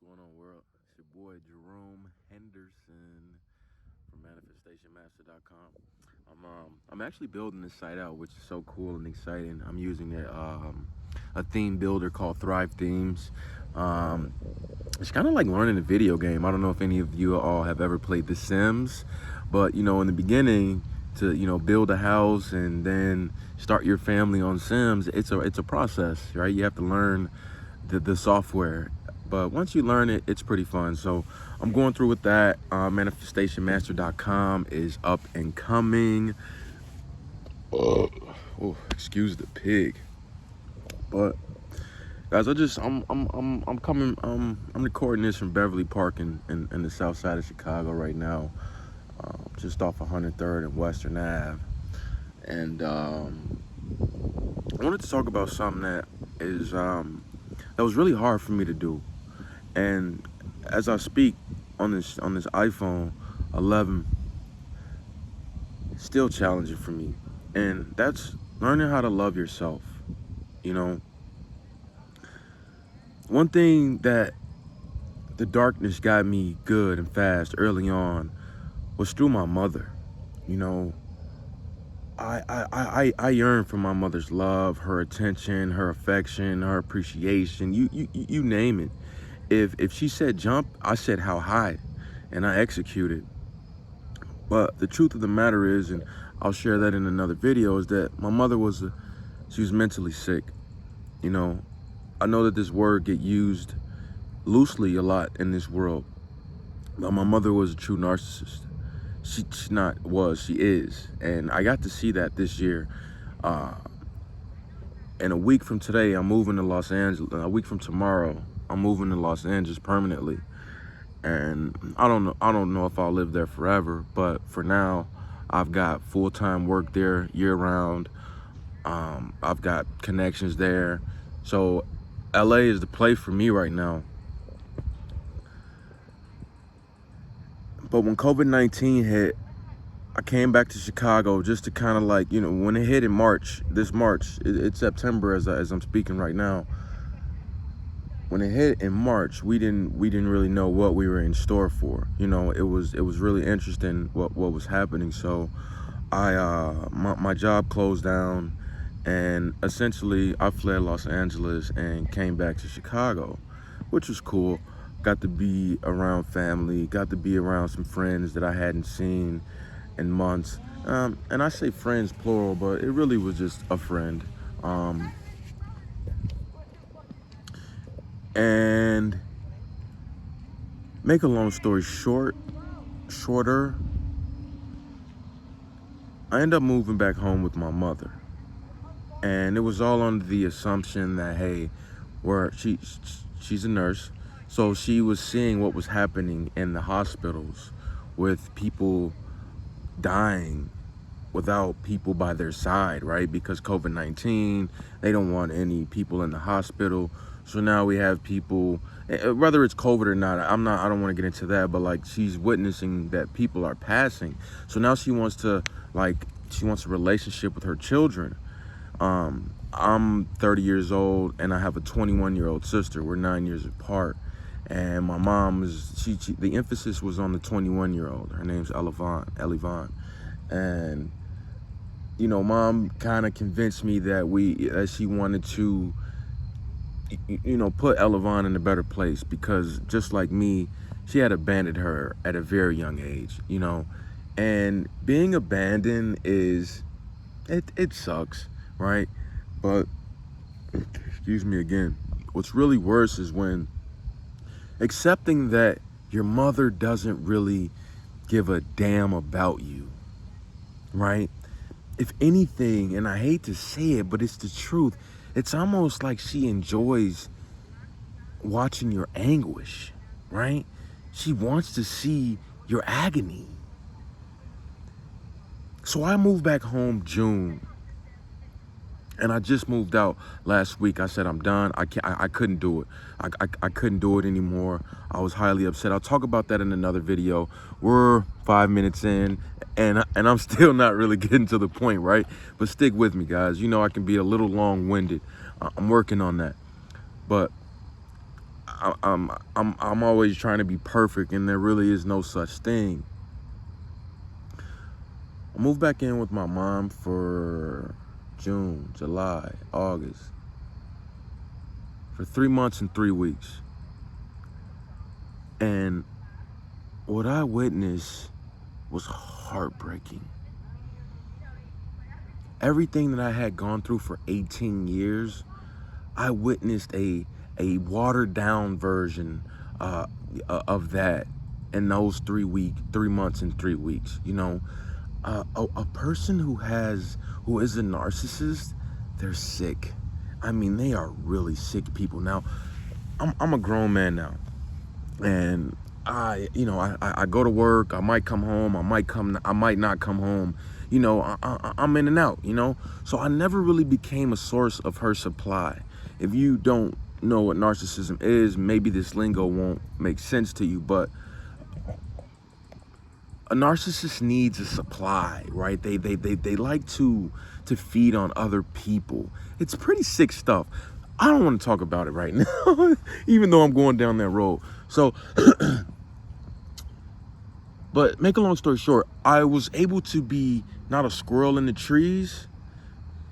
going on, world? It's your boy Jerome Henderson from ManifestationMaster.com. I'm actually building this site out, which is so cool and exciting. I'm using a theme builder called Thrive Themes. Um, it's kind of like learning a video game. I don't know if any of you all have ever played The Sims, but in the beginning, to build a house and then start your family on Sims, it's a process, right? You have to learn the software, but once you learn it, it's pretty fun. So I'm going through with that. Manifestationmaster.com is up and coming. Oh, excuse the pig. But guys, I'm coming. I'm recording this from Beverly Park in the south side of Chicago right now, just off 103rd and Western Ave. And I wanted to talk about something that was really hard for me to do. And as I speak on this iPhone 11, it's still challenging for me. And that's learning how to love yourself. You know, one thing that the darkness got me good and fast early on was through my mother. You know, I yearn for my mother's love, her attention, her affection, her appreciation. You name it. If she said jump, I said how high, and I executed. But the truth of the matter is, and I'll share that in another video, is that my mother she was mentally sick. You know, I know that this word get used loosely a lot in this world, but my mother was a true narcissist. She is. And I got to see that this year. And a week from today, I'm moving to Los Angeles. A week from tomorrow, I'm moving to Los Angeles permanently. And I don't know if I'll live there forever, but for now, I've got full-time work there year round. I've got connections there. So LA is the place for me right now. But when COVID-19 hit, I came back to Chicago just to kind of like, when it hit in March, it's September as I'm speaking right now. When it hit in March, we didn't really know what we were in store for. It was really interesting what was happening. So my job closed down, and essentially I fled Los Angeles and came back to Chicago, which was cool. Got to be around family, got to be around some friends that I hadn't seen in months. And I say friends plural, but it really was just a friend. And make a long story shorter, I ended up moving back home with my mother. And it was all under the assumption that, hey, she's a nurse. So she was seeing what was happening in the hospitals with people dying without people by their side, right? Because COVID-19, they don't want any people in the hospital. So now we have people, whether it's COVID or not, I don't want to get into that, but like she's witnessing that people are passing. So now she wants a relationship with her children. I'm 30 years old and I have a 21-year-old sister. We're 9 years apart. And my mom the emphasis was on the 21-year-old. Her name's Elivan. And, mom kind of convinced me that she wanted to, put Elivan in a better place, because just like me, she had abandoned her at a very young age, and being abandoned it sucks, right? But, excuse me again, what's really worse is when accepting that your mother doesn't really give a damn about you, right? If anything, and I hate to say it, but it's the truth, it's almost like she enjoys watching your anguish, right? She wants to see your agony. So I moved back home June. And I just moved out last week. I said, I'm done. I couldn't do it. I couldn't do it anymore. I was highly upset. I'll talk about that in another video. We're 5 minutes in, and I'm still not really getting to the point, right? But stick with me, guys. I can be a little long-winded. I'm working on that. But I'm always trying to be perfect, and there really is no such thing. I moved back in with my mom for June, July, August, for 3 months and 3 weeks. And what I witnessed was heartbreaking. Everything that I had gone through for 18 years, I witnessed a watered down version of that in those 3 months and 3 weeks. You know, a person who is a narcissist, they're sick. I mean, they are really sick people. Now, I'm a grown man now, and I go to work. I might come home. I might not come home. You know, I'm in and out. You know, so I never really became a source of her supply. If you don't know what narcissism is, maybe this lingo won't make sense to you, but a narcissist needs a supply, right? They like to feed on other people. It's pretty sick stuff. I don't want to talk about it right now, even though I'm going down that road. So, but make a long story short, I was able to be not a squirrel in the trees,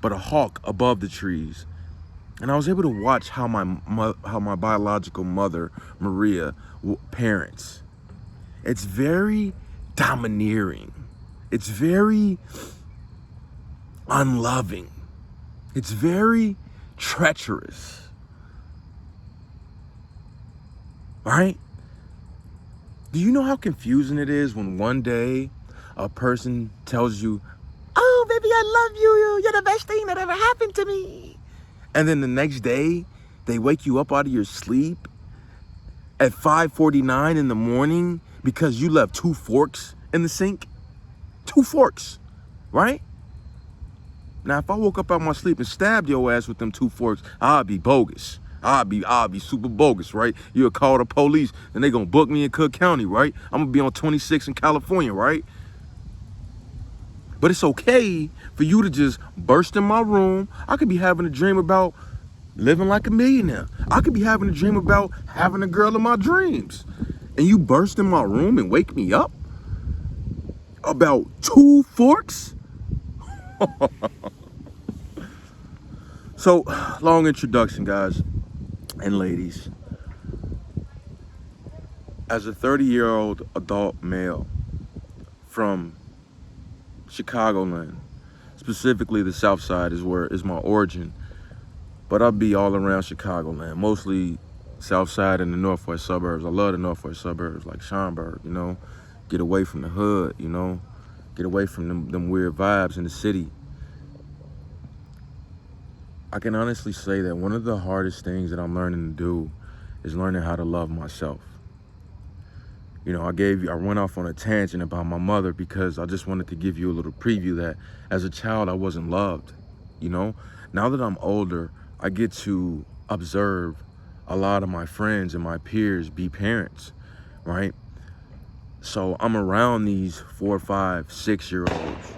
but a hawk above the trees. And I was able to watch how my biological mother, Maria, parents. It's very domineering. It's very unloving. It's very treacherous. Right? Do you know how confusing it is when one day a person tells you, "Oh, baby, I love you. You're the best thing that ever happened to me." And then the next day, they wake you up out of your sleep at 5:49 in the morning because you left 2 forks in the sink. 2 forks, right? Now, if I woke up out of my sleep and stabbed your ass with them 2 forks, I'd be bogus. I'd be super bogus, right? You'll call the police and they gonna book me in Cook County, right? I'm gonna be on 26 in California, right? But it's okay for you to just burst in my room. I could be having a dream about living like a millionaire. I could be having a dream about having a girl in my dreams. And you burst in my room and wake me up about 2 forks? So, long introduction, guys and ladies. As a 30-year-old adult male from Chicagoland, specifically the South Side is my origin, but I'll be all around Chicagoland, mostly South Side and the Northwest suburbs. I love the Northwest suburbs, like Schaumburg, you know, get away from the hood, you know, get away from them weird vibes in the city. I can honestly say that one of the hardest things that I'm learning to do is learning how to love myself. You know, I went off on a tangent about my mother because I just wanted to give you a little preview that as a child, I wasn't loved, you know? Now that I'm older, I get to observe a lot of my friends and my peers be parents, right? So I'm around these 4, 5, 6-year-olds.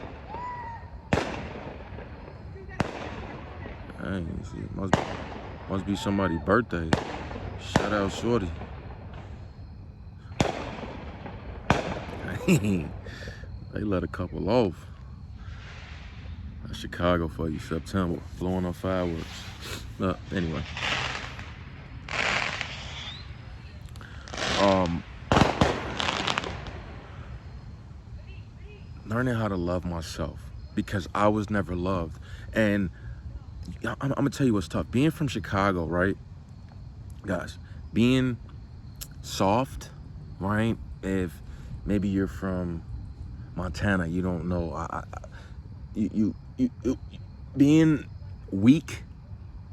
Dang, see, must be somebody's birthday. Shout out Shorty. They let a couple off. That's Chicago for you, September, blowing up fireworks. Anyway. Learning how to love myself because I was never loved. And I'm gonna tell you what's tough. Being from Chicago, right? Guys, being soft, right? If maybe you're from Montana, you don't know. You being weak,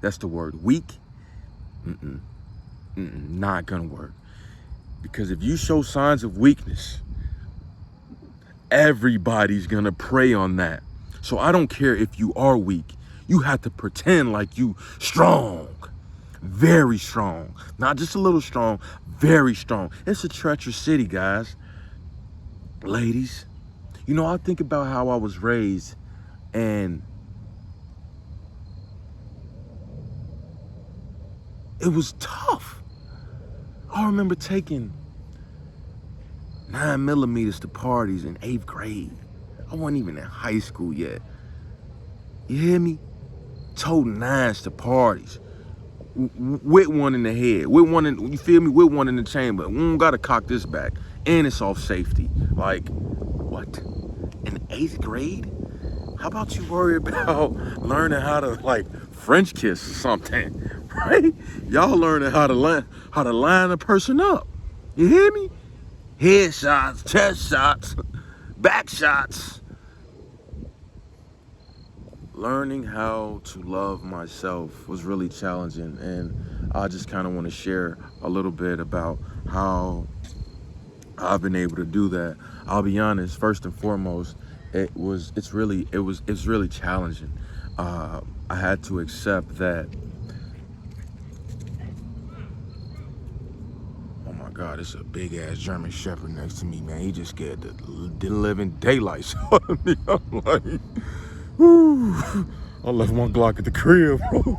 that's the word, weak, not gonna work. Because if you show signs of weakness, everybody's gonna prey on that. So I don't care if you are weak. You have to pretend like you strong, very strong, not just a little strong, very strong. It's a treacherous city, guys. Ladies, you know, I think about how I was raised, and it was tough. I remember taking 9mm to parties in 8th grade. I wasn't even in high school yet. You hear me? Toting 9s to parties. With one in the head. With one in, you feel me? With one in the chamber. We don't gotta cock this back. And it's off safety. Like, what? In 8th grade? How about you worry about learning how to, like, French kiss or something, right? Y'all learning how to line a person up. You hear me? Head shots, chest shots, back shots. Learning how to love myself was really challenging, and I just kind of want to share a little bit about how I've been able to do that. I'll be honest, first and foremost, it's really challenging. I had to accept that. Oh my God, it's a big ass German Shepherd next to me, man. He just scared the living daylights out of me. I'm like, whew. I left my Glock at the crib, bro.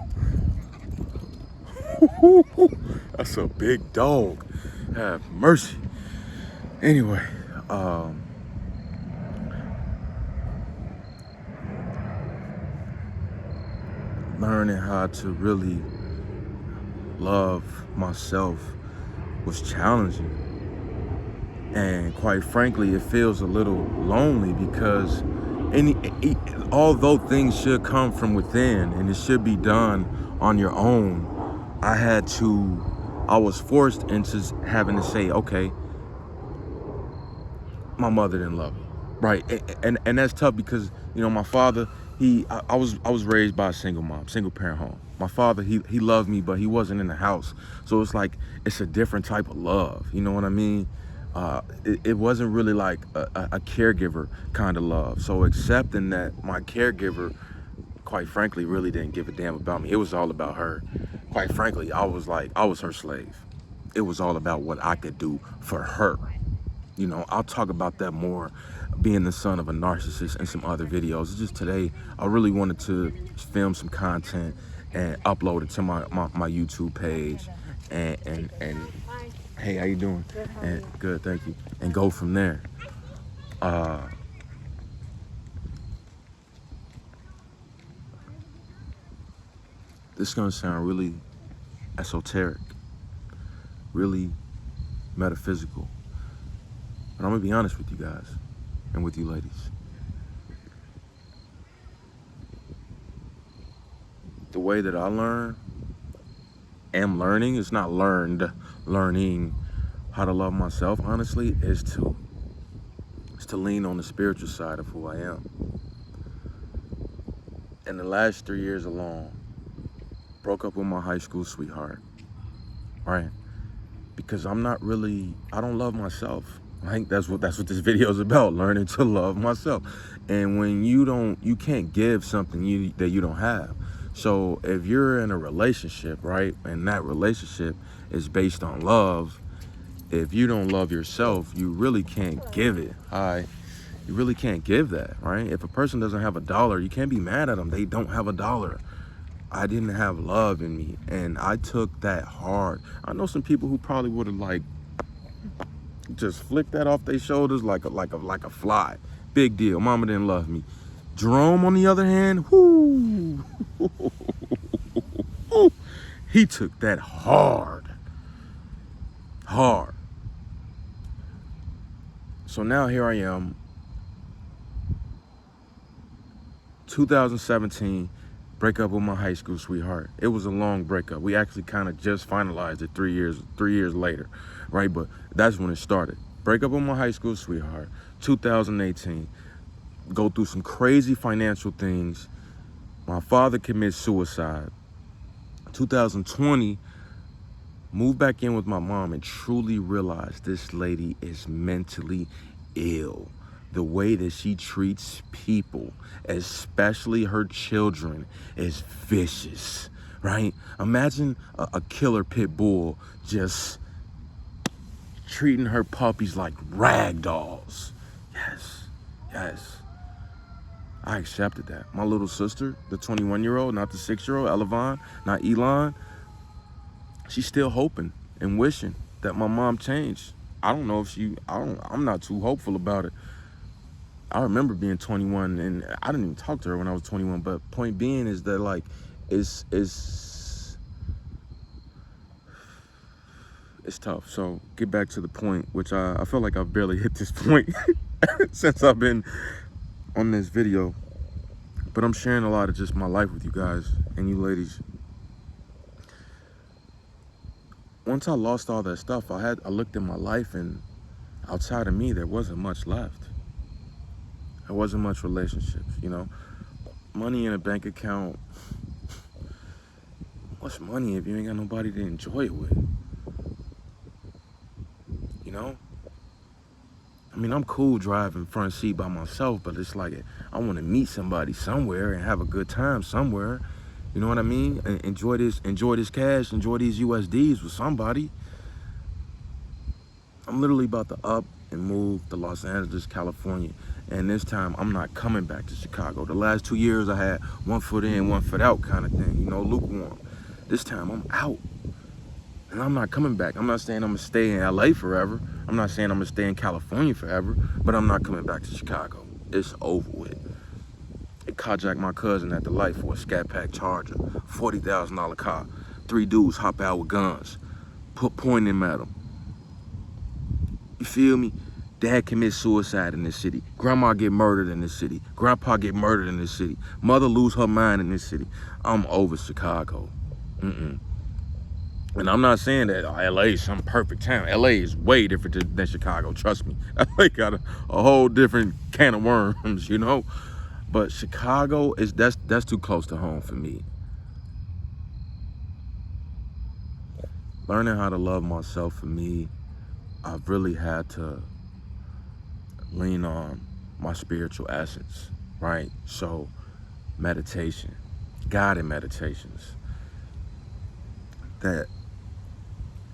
That's a big dog. Have mercy. Anyway, learning how to really love myself was challenging. And quite frankly, it feels a little lonely because although things should come from within and it should be done on your own, I was forced into having to say, okay, my mother didn't love me, right? And that's tough because, you know, my father, I was raised by a single mom, single parent home. My father, he loved me, but he wasn't in the house. So it's like, it's a different type of love. You know what I mean? It wasn't really like a caregiver kind of love. So accepting that my caregiver, quite frankly, really didn't give a damn about me. It was all about her. Quite frankly, I was her slave. It was all about what I could do for her. You know, I'll talk about that more, being the son of a narcissist, in some other videos. It's just today, I really wanted to film some content and upload it to my YouTube page. And hey, how you doing? Good, how are you? Good, thank you. And go from there. This is gonna sound really esoteric, really metaphysical. But I'm gonna be honest with you guys and with you ladies. The way that I am learning, it's not learning how to love myself, honestly, is to lean on the spiritual side of who I am. In the last 3 years alone, broke up with my high school sweetheart, right? Because I don't love myself. I think that's what this video is about, learning to love myself. And when you can't give something that you don't have. So if you're in a relationship, right, and that relationship is based on love, if you don't love yourself, you really can't give it. You really can't give that, right? If a person doesn't have $1, you can't be mad at them. They don't have $1. I didn't have love in me, and I took that hard. I know some people who probably would have like just flicked that off their shoulders like a fly. Big deal. Mama didn't love me. Jerome, on the other hand, whoo, he took that hard. So now here I am, 2017, break up with my high school sweetheart. It was a long breakup. We actually kind of just finalized it 3 years later, right? But that's when it started. Break up with my high school sweetheart, 2018. Go through some crazy financial things. My father commits suicide. 2020, moved back in with my mom and truly realized this lady is mentally ill. The way that she treats people, especially her children, is vicious, right? Imagine a killer pit bull just treating her puppies like rag dolls. Yes. I accepted that. My little sister, the 21-year-old, not the 6-year-old, Elevon, not Elon, she's still hoping and wishing that my mom changed. I don't know if I'm not too hopeful about it. I remember being 21 and I didn't even talk to her when I was 21, but point being is that like it's tough. So get back to the point, which I feel like I've barely hit this point since I've been on this video, but I'm sharing a lot of just my life with you guys and you ladies. Once I lost all that stuff, I looked at my life, and outside of me, there wasn't much left. There wasn't much relationships, you know. Money in a bank account. What's money if you ain't got nobody to enjoy it with? You know? I mean, I'm cool driving front seat by myself, but it's like I want to meet somebody somewhere and have a good time somewhere. You know what I mean? And enjoy this cash, enjoy these USDs with somebody. I'm literally about to up and move to Los Angeles, California. And this time, I'm not coming back to Chicago. The last 2 years, I had 1 foot in, 1 foot out kind of thing, you know, lukewarm. This time, I'm out. And I'm not coming back. I'm not saying I'm going to stay in LA forever. I'm not saying I'm going to stay in California forever. But I'm not coming back to Chicago. It's over with. They carjacked my cousin at the light for a Scat Pack Charger. $40,000 car. 3 dudes hop out with guns. Pointing them at him. You feel me? Dad commits suicide in this city. Grandma get murdered in this city. Grandpa get murdered in this city. Mother lose her mind in this city. I'm over Chicago. And I'm not saying that LA is some perfect town. LA is way different than Chicago. Trust me. LA got a whole different can of worms, you know? But Chicago, that's too close to home for me. Learning how to love myself for me, I've really had to lean on my spiritual essence, right? So meditation, guided meditations that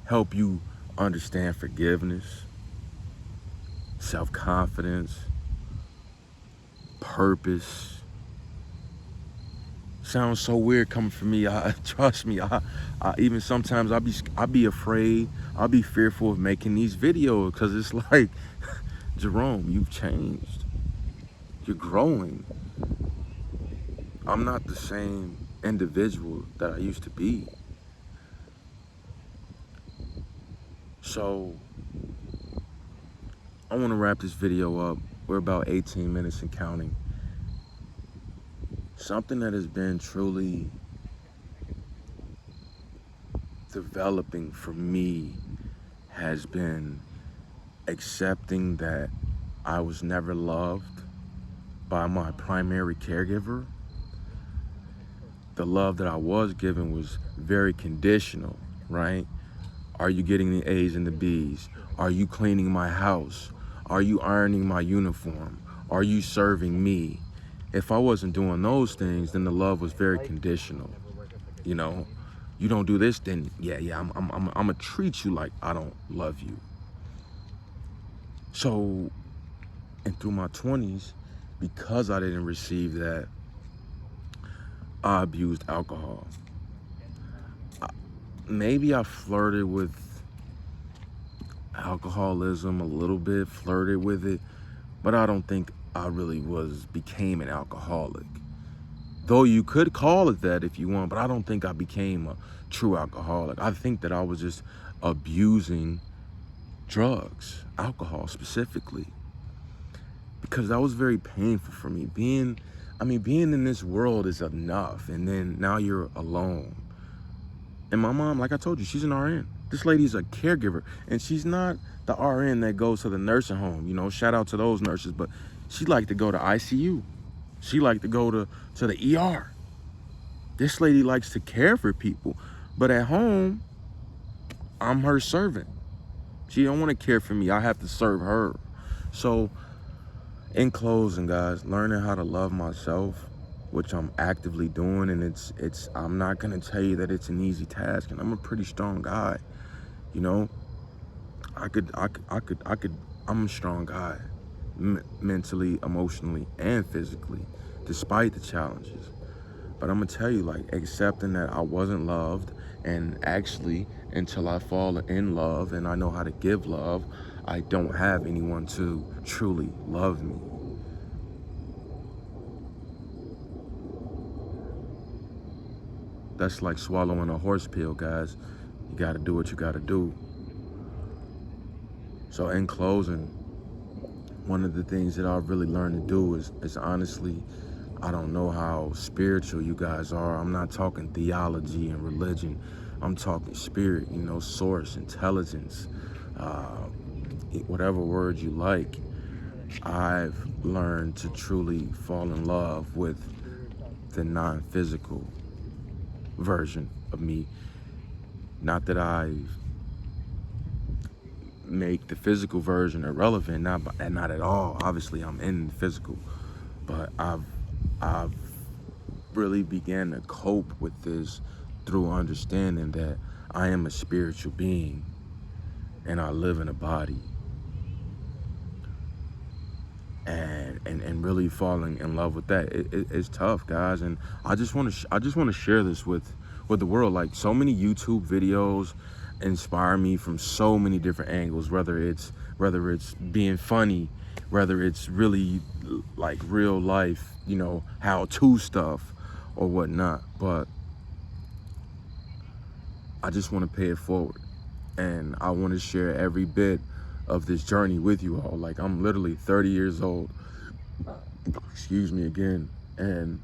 help you understand forgiveness, self-confidence, purpose. Sounds so weird coming from me. Trust me. I even sometimes I be afraid. I'll be fearful of making these videos because it's like, Jerome, you've changed. You're growing. I'm not the same individual that I used to be. So I want to wrap this video up. We're about 18 minutes and counting. Something that has been truly developing for me has been accepting that I was never loved by my primary caregiver. The love that I was given was very conditional, right? Are you getting the A's and the B's? Are you cleaning my house? Are you ironing my uniform? Are you serving me? If I wasn't doing those things, then the love was very conditional. You know, you don't do this, then yeah, I'm gonna treat you like I don't love you. So, and through my 20s, because I didn't receive that, I abused alcohol. Maybe I flirted with alcoholism a little bit, flirted with it, but I don't think I really became an alcoholic. Though you could call it that if you want, but I don't think I became a true alcoholic. I think that I was just abusing drugs, alcohol specifically, because that was very painful for me. Being in this world is enough, and then now you're alone. And my mom, like I told you, she's an RN. This lady's a caregiver, and she's not the RN that goes to the nursing home. You know, shout out to those nurses, but she liked to go to ICU. She liked to go to the ER. This lady likes to care for people, but at home, I'm her servant. She don't want to care for me. I have to serve her. So, in closing, guys, learning how to love myself, which I'm actively doing, and I'm not gonna tell you that it's an easy task, and I'm a pretty strong guy. You know, I'm a strong guy, mentally, emotionally, and physically, despite the challenges. But I'm gonna tell you, like, accepting that I wasn't loved, and actually, until I fall in love and I know how to give love, I don't have anyone to truly love me. That's like swallowing a horse pill, guys. You gotta do what you gotta do. So in closing, one of the things that I've really learned to do is honestly, I don't know how spiritual you guys are. I'm not talking theology and religion. I'm talking spirit, source, intelligence, whatever word you like. I've learned to truly fall in love with the non-physical version of me. Not that I make the physical version irrelevant, not at all. Obviously, I'm in the physical, but I've really began to cope with this through understanding that I am a spiritual being and I live in a body, and really falling in love with that. It's tough, guys, and I just want to share this with the world. Like, so many YouTube videos inspire me from so many different angles, whether it's being funny, whether it's really like real life, how-to stuff or whatnot. But I just want to pay it forward, and I want to share every bit of this journey with you all. Like, I'm literally 30 years old, excuse me again, and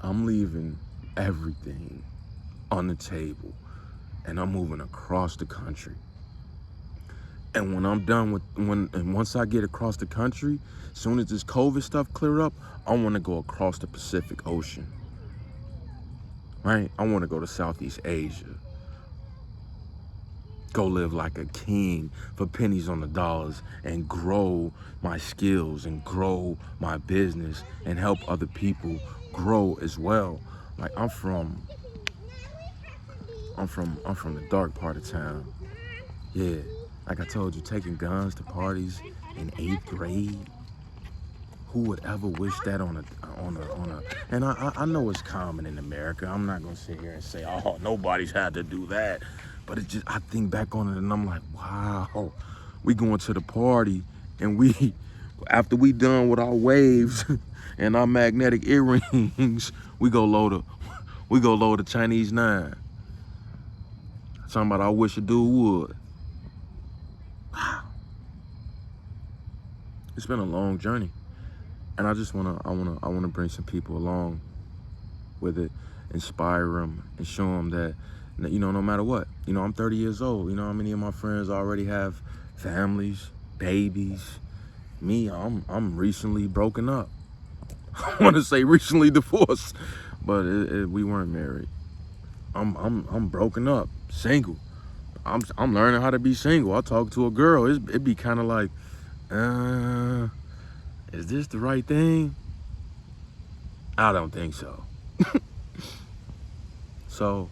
I'm leaving everything on the table, and I'm moving across the country. And when I'm done once I get across the country, as soon as this COVID stuff clear up, I want to go across the Pacific Ocean, right? I want to go to Southeast Asia, go live like a king for pennies on the dollars, and grow my skills and grow my business and help other people grow as well. Like, I'm from the dark part of town. Yeah, like I told you, taking guns to parties in 8th grade. Who would ever wish that on a? And I know it's common in America. I'm not gonna sit here and say, oh, nobody's had to do that. But it just, I think back on it and I'm like, wow, we going to the party, and after we done with our waves and our magnetic earrings, we go load a Chinese 9. Talking about, I wish a dude would. Wow. It's been a long journey, and I wanna bring some people along with it, inspire them, and show them that, no matter what, I'm 30 years old. How many of my friends already have families, babies? Me, I'm recently broken up. I want to say recently divorced, but we weren't married. I'm broken up, single. I'm learning how to be single. I talk to a girl, it'd be kind of like, is this the right thing? I don't think so. So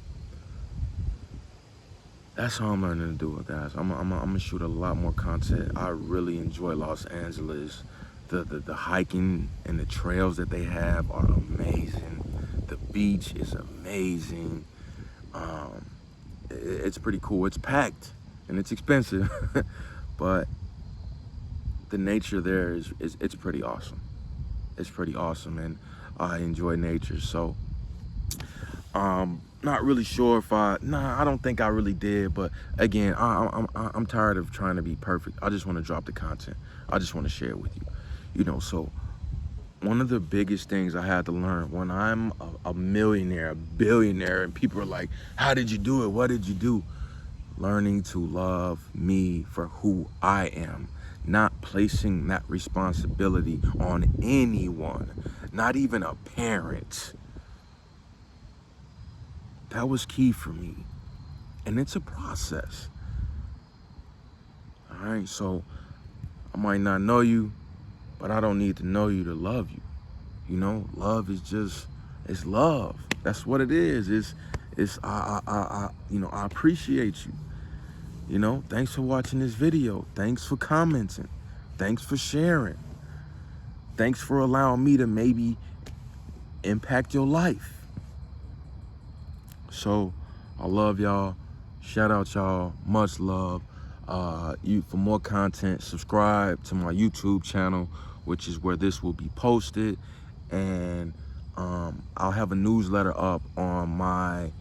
that's how I'm learning to do it, guys. I'm gonna shoot a lot more content. I really enjoy Los Angeles. The hiking and the trails that they have are amazing. The beach is amazing. It's pretty cool. It's packed and it's expensive, but the nature there it's pretty awesome. It's pretty awesome, and I enjoy nature. So not really sure if I don't think I really did, but again, I'm tired of trying to be perfect. I just want to drop the content. I just want to share it with you. So one of the biggest things I had to learn when I'm a millionaire, a billionaire, and people are like, how did you do it? What did you do? Learning to love me for who I am, not placing that responsibility on anyone, not even a parent. That was key for me, and it's a process. All right, so I might not know you, but I don't need to know you to love you. Love is it's love. That's what it is. I appreciate you. Thanks for watching this video. Thanks for commenting. Thanks for sharing. Thanks for allowing me to maybe impact your life. So I love y'all. Shout out y'all. Much love. For more content, subscribe to my YouTube channel, which is where this will be posted. And I'll have a newsletter up on my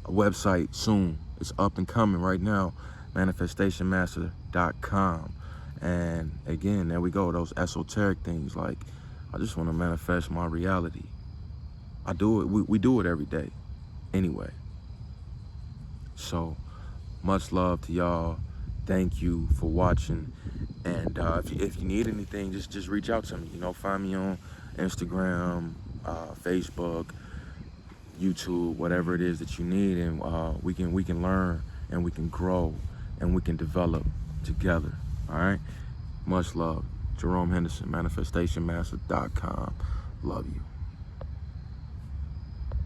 website soon. It's up and coming right now, manifestationmaster.com. And again, there we go, those esoteric things, like I just want to manifest my reality. I do it, we do it every day anyway. So much love to y'all. Thank you for watching. And if you need anything, just reach out to me. You know, find me on Instagram, Facebook, YouTube, whatever it is that you need, and we can learn, and we can grow, and we can develop together. All right. Much love. Jerome Henderson, manifestationmaster.com. Love you.